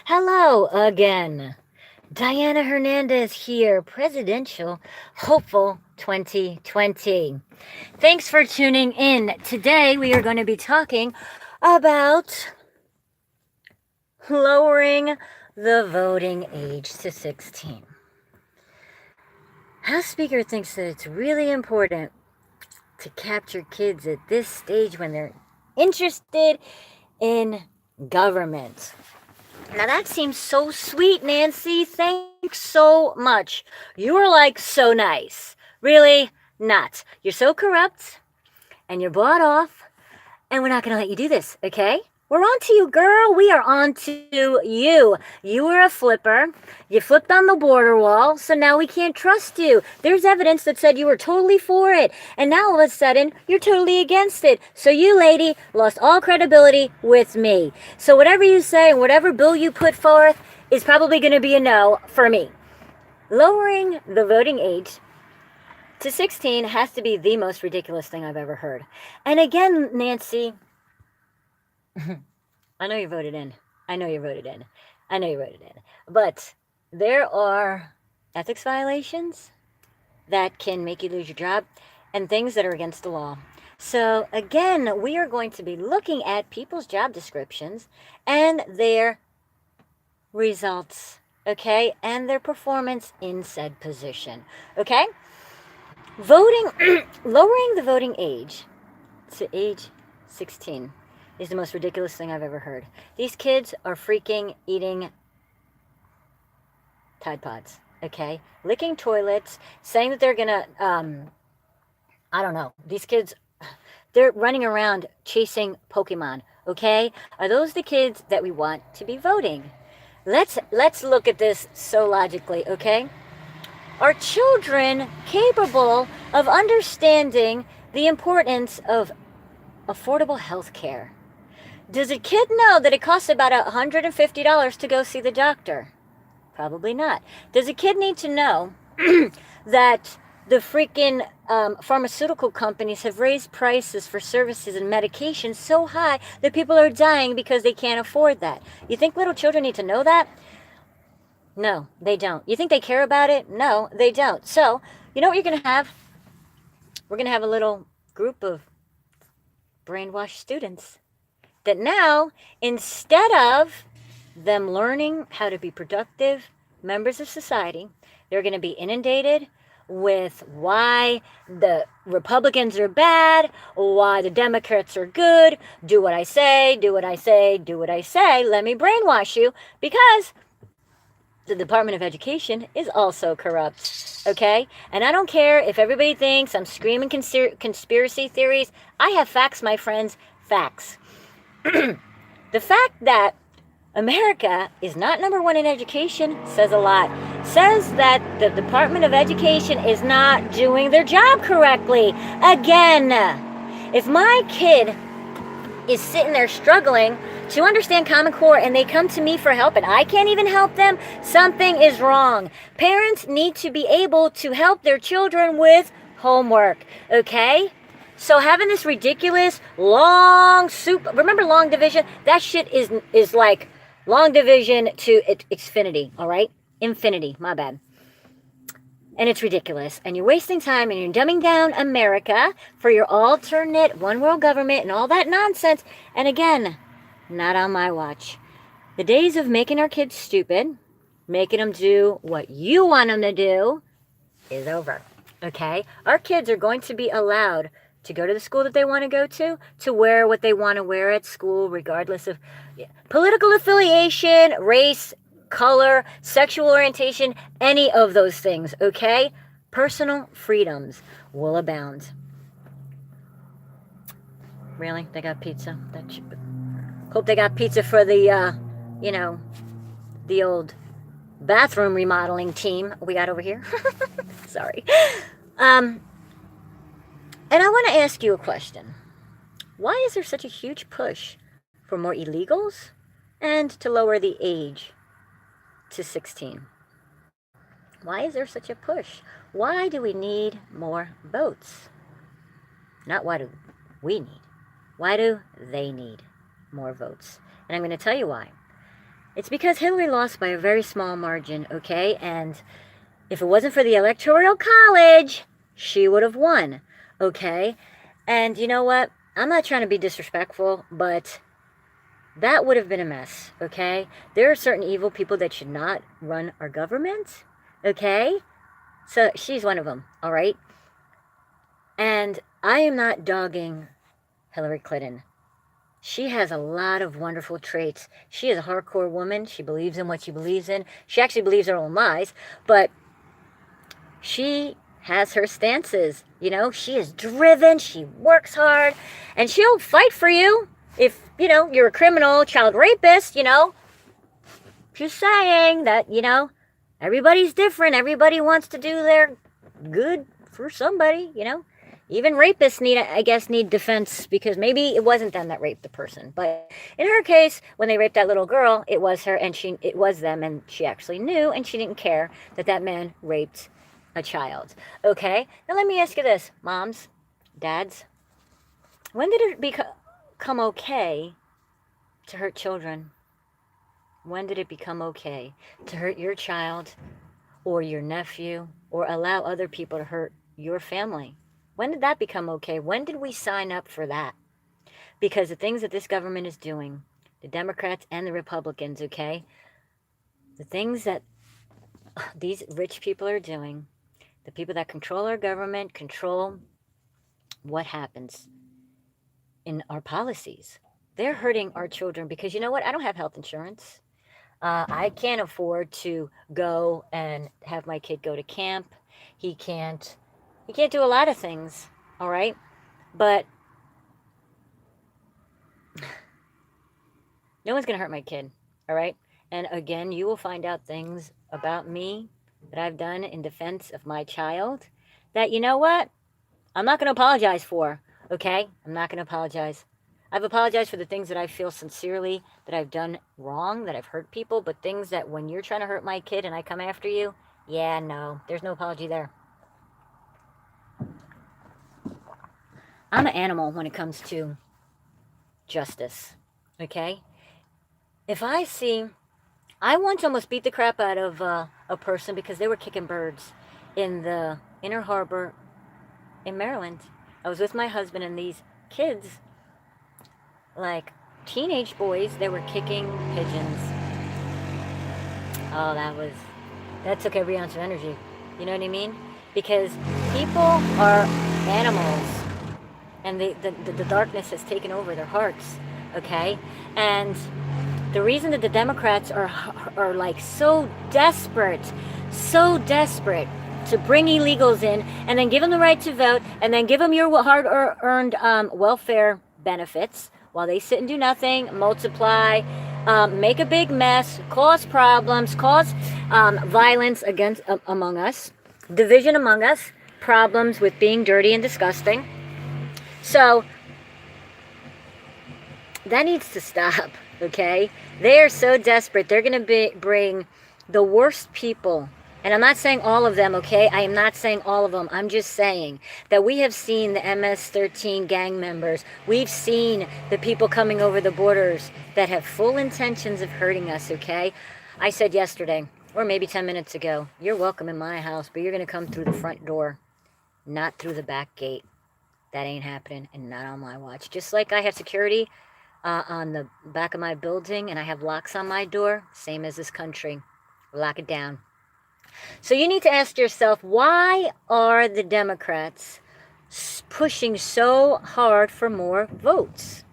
Hello again. Diana Hernandez here, Presidential Hopeful 2020. Thanks for tuning in. Today we are going to be talking about lowering the voting age to 16. House Speaker thinks that it's really important to capture kids at this stage when they're interested in government. Now that seems so sweet, Nancy. Thanks so much. You are like so nice. Really not. You're so corrupt and you're bought off, and we're not going to let you do this, okay? We're on to you, girl. We are on to you. You were a flipper. You flipped on the border wall, so now we can't trust you. There's evidence that said you were totally for it, and now all of a sudden, you're totally against it. So you, lady, lost all credibility with me. So whatever you say and whatever bill you put forth is probably going to be a no for me. Lowering the voting age to 16 has to be the most ridiculous thing I've ever heard. And again, Nancy, I know you voted in. I know you voted in. I know you voted in. But there are ethics violations that can make you lose your job and things that are against the law. So again, we are going to be looking at people's job descriptions and their results, okay, and their performance in said position, okay? Lowering the voting age to age 16 is the most ridiculous thing I've ever heard. These kids are freaking eating Tide Pods, okay? Licking toilets, saying that they're gonna, I don't know. These kids, they're running around chasing Pokemon, okay? Are those the kids that we want to be voting? Let's look at this so logically, okay? Are children capable of understanding the importance of affordable health care? Does a kid know that it costs about $150 to go see the doctor? Probably not. Does a kid need to know that the freaking pharmaceutical companies have raised prices for services and medications so high that people are dying because they can't afford that? You think little children need to know that? No, they don't. You think they care about it? No, they don't. So, you know what you're going to have? We're going to have a little group of brainwashed students that now, instead of them learning how to be productive members of society, they're going to be inundated with why the Republicans are bad, why the Democrats are good, do what I say, do what I say, do what I say, let me brainwash you, because the Department of Education is also corrupt, okay? And I don't care if everybody thinks I'm screaming conspiracy theories. I have facts, my friends, facts. The fact that America is not number one in education says a lot. Says that the Department of Education is not doing their job correctly. Again, if my kid is sitting there struggling to understand Common Core and they come to me for help and I can't even help them, something is wrong. Parents need to be able to help their children with homework, okay? So having this ridiculous long remember long division? That shit is like long division to Xfinity, all right? Infinity, my bad. And it's ridiculous. And you're wasting time and you're dumbing down America for your alternate one world government and all that nonsense. And again, not on my watch. The days of making our kids stupid, making them do what you want them to do, is over, okay? Our kids are going to be allowed to go to the school that they want to go to wear what they want to wear at school, regardless of political affiliation, race, color, sexual orientation, any of those things, okay? Personal freedoms will abound. Really? They got pizza? Hope they got pizza for the, the old bathroom remodeling team we got over here. Sorry. And I want to ask you a question. Why is there such a huge push for more illegals and to lower the age to 16? Why is there such a push? Why do we need more votes? Not why do we need. Why do they need more votes? And I'm going to tell you why. It's because Hillary lost by a very small margin, okay? And if it wasn't for the Electoral College, she would have won, okay? And you know what? I'm not trying to be disrespectful, but that would have been a mess, okay? There are certain evil people that should not run our government, okay? So she's one of them, all right? And I am not dogging Hillary Clinton. She has a lot of wonderful traits. She is a hardcore woman. She believes in what she believes in. She actually believes her own lies, but she has her stances. You know, she is driven. She works hard, and she'll fight for you if, you know, you're a criminal, child rapist, you know. Just saying that, you know, everybody's different. Everybody wants to do their good for somebody, you know. Even rapists need defense, because maybe it wasn't them that raped the person. But in her case, when they raped that little girl, it was her, and it was them, and she actually knew, and she didn't care that that man raped a child. Okay? Now let me ask you this, moms, dads. When did it become okay to hurt children? When did it become okay to hurt your child or your nephew or allow other people to hurt your family? When did that become okay? When did we sign up for that? Because the things that this government is doing, the Democrats and the Republicans, okay, the things that these rich people are doing, the people that control our government control what happens in our policies. They're hurting our children because, you know what? I don't have health insurance. I can't afford to go and have my kid go to camp. He can't do a lot of things, all right? But no one's going to hurt my kid, all right? And again, you will find out things about me that I've done in defense of my child that, you know what? I'm not going to apologize for, okay? I'm not going to apologize. I've apologized for the things that I feel sincerely that I've done wrong, that I've hurt people, but things that when you're trying to hurt my kid and I come after you, yeah, no, there's no apology there. I'm an animal when it comes to justice, okay? If I once almost beat the crap out of a person because they were kicking birds in the Inner Harbor in Maryland. I was with my husband, and these kids, like teenage boys, they were kicking pigeons. Oh, that took every ounce of energy. You know what I mean? Because people are animals, and the darkness has taken over their hearts, okay? And the reason that the Democrats are like so desperate to bring illegals in and then give them the right to vote and then give them your hard-earned welfare benefits while they sit and do nothing, multiply, make a big mess, cause problems, cause violence among us, division among us, problems with being dirty and disgusting. So that needs to stop, okay? They are so desperate. They're going to bring the worst people. And I'm not saying all of them, okay? I am not saying all of them. I'm just saying that we have seen the MS-13 gang members. We've seen the people coming over the borders that have full intentions of hurting us, okay? I said yesterday, or maybe 10 minutes ago, you're welcome in my house, but you're going to come through the front door, not through the back gate. That ain't happening, and not on my watch. Just like I have security on the back of my building, and I have locks on my door, same as this country. Lock it down. So you need to ask yourself, why are the Democrats pushing so hard for more votes?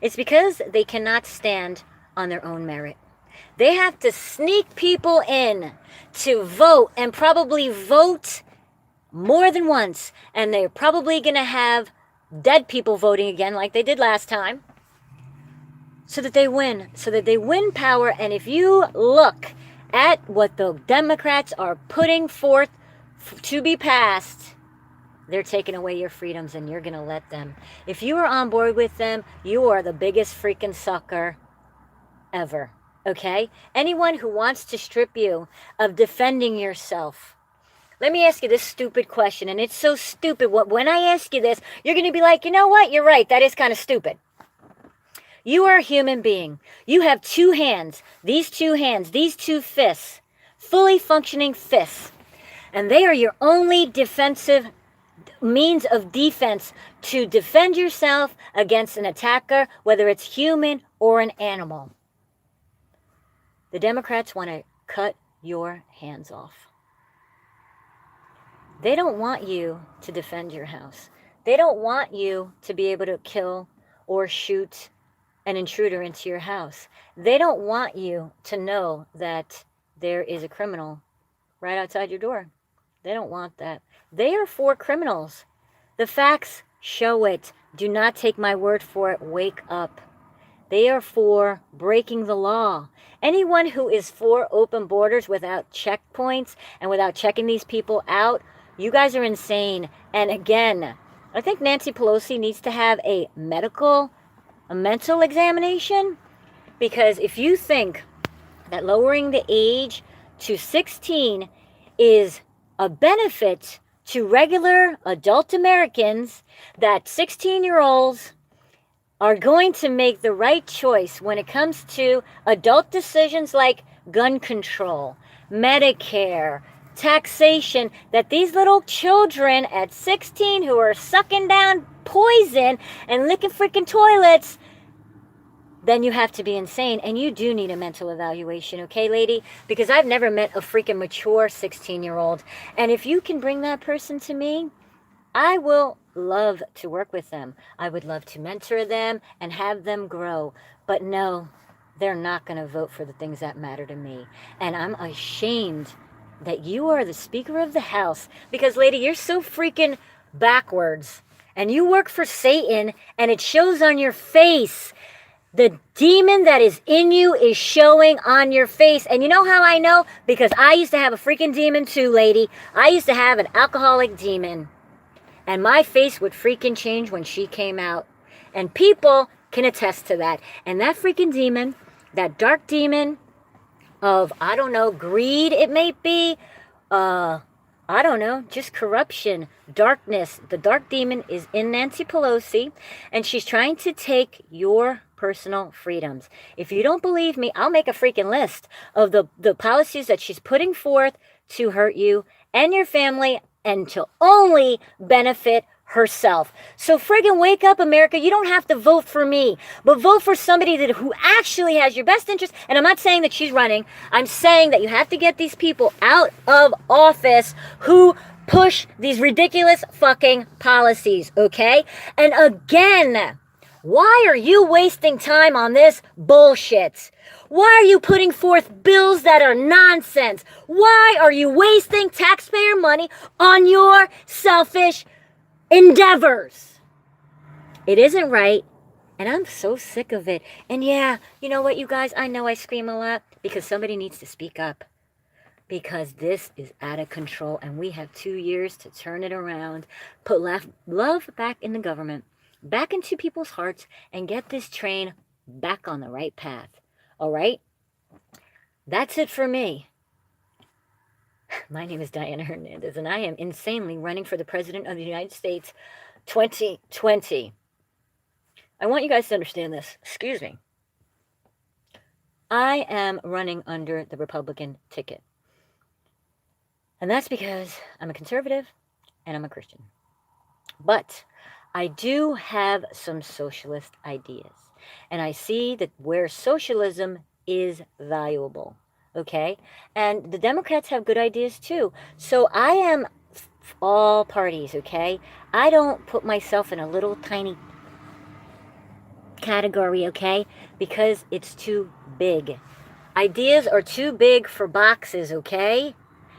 It's because they cannot stand on their own merit. They have to sneak people in to vote, and probably vote more than once. And they're probably going to have dead people voting again like they did last time, so that they win power. And if you look at what the Democrats are putting forth to be passed, they're taking away your freedoms, and you're going to let them. If you are on board with them, you are the biggest freaking sucker ever, okay? Anyone who wants to strip you of defending yourself. Let me ask you this stupid question, and it's so stupid. When I ask you this, you're going to be like, you know what? You're right. That is kind of stupid. You are a human being. You have two hands, these two fists, fully functioning fists. And they are your only defensive means of defense to defend yourself against an attacker, whether it's human or an animal. The Democrats want to cut your hands off. They don't want you to defend your house. They don't want you to be able to kill or shoot an intruder into your house. They don't want you to know that there is a criminal right outside your door. They don't want that. They are for criminals. The facts show it. Do not take my word for it. Wake up. They are for breaking the law. Anyone who is for open borders without checkpoints and without checking these people out, you guys are insane. And again, I think Nancy Pelosi needs to have a mental examination, because if you think that lowering the age to 16 is a benefit to regular adult Americans, that 16-year-olds are going to make the right choice when it comes to adult decisions like gun control, Medicare, taxation, that these little children at 16 who are sucking down poison and licking freaking toilets, then you have to be insane. And you do need a mental evaluation, okay, lady? Because I've never met a freaking mature 16-year-old. And if you can bring that person to me, I will love to work with them. I would love to mentor them and have them grow. But no, they're not going to vote for the things that matter to me. And I'm ashamed that you are the Speaker of the House. Because, lady, you're so freaking backwards. And you work for Satan, and it shows on your face. The demon that is in you is showing on your face. And you know how I know? Because I used to have a freaking demon too, lady. I used to have an alcoholic demon. And my face would freaking change when she came out. And people can attest to that. And that freaking demon, that dark demon of, I don't know, greed it may be, I don't know, just corruption, darkness. The dark demon is in Nancy Pelosi, and she's trying to take your personal freedoms. If you don't believe me, I'll make a freaking list of the policies that she's putting forth to hurt you and your family and to only benefit herself. So friggin' wake up, America. You don't have to vote for me, but vote for somebody who actually has your best interest. And I'm not saying that she's running. I'm saying that you have to get these people out of office who push these ridiculous fucking policies, okay? And again, why are you wasting time on this bullshit? Why are you putting forth bills that are nonsense? Why are you wasting taxpayer money on your selfish endeavors? It isn't right, and I'm so sick of it. And yeah, you know what, you guys? I know I scream a lot because somebody needs to speak up, because this is out of control, and we have 2 years to turn it around, put love back in the government, back into people's hearts, and get this train back on the right path. All right? That's it for me. My name is Diana Hernandez, and I am insanely running for the President of the United States 2020. I want you guys to understand this. Excuse me. I am running under the Republican ticket. And that's because I'm a conservative and I'm a Christian. But I do have some socialist ideas. And I see that where socialism is valuable. Okay? And the Democrats have good ideas too. So I am all parties, okay? I don't put myself in a little tiny category, okay? Because it's too big. Ideas are too big for boxes, okay?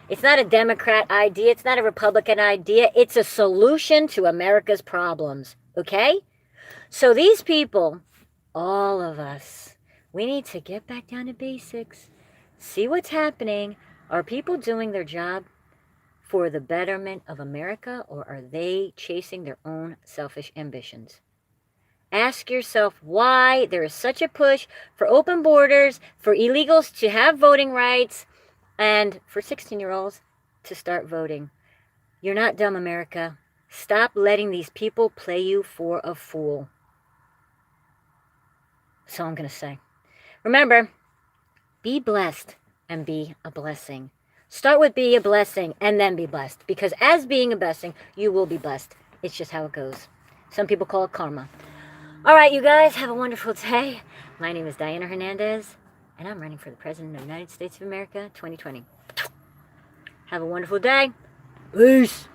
It's not a Democrat idea. It's not a Republican idea. It's a solution to America's problems, okay? So these people, all of us, we need to get back down to basics. See what's happening. Are people doing their job for the betterment of America, or are they chasing their own selfish ambitions? Ask yourself why there is such a push for open borders, for illegals to have voting rights, and for 16-year-olds to start voting. You're not dumb, America. Stop letting these people play you for a fool. That's all I'm going to say. Remember, be blessed and be a blessing. Start with be a blessing and then be blessed. Because as being a blessing, you will be blessed. It's just how it goes. Some people call it karma. All right, you guys, have a wonderful day. My name is Diana Hernandez, and I'm running for the President of the United States of America 2020. Have a wonderful day. Peace.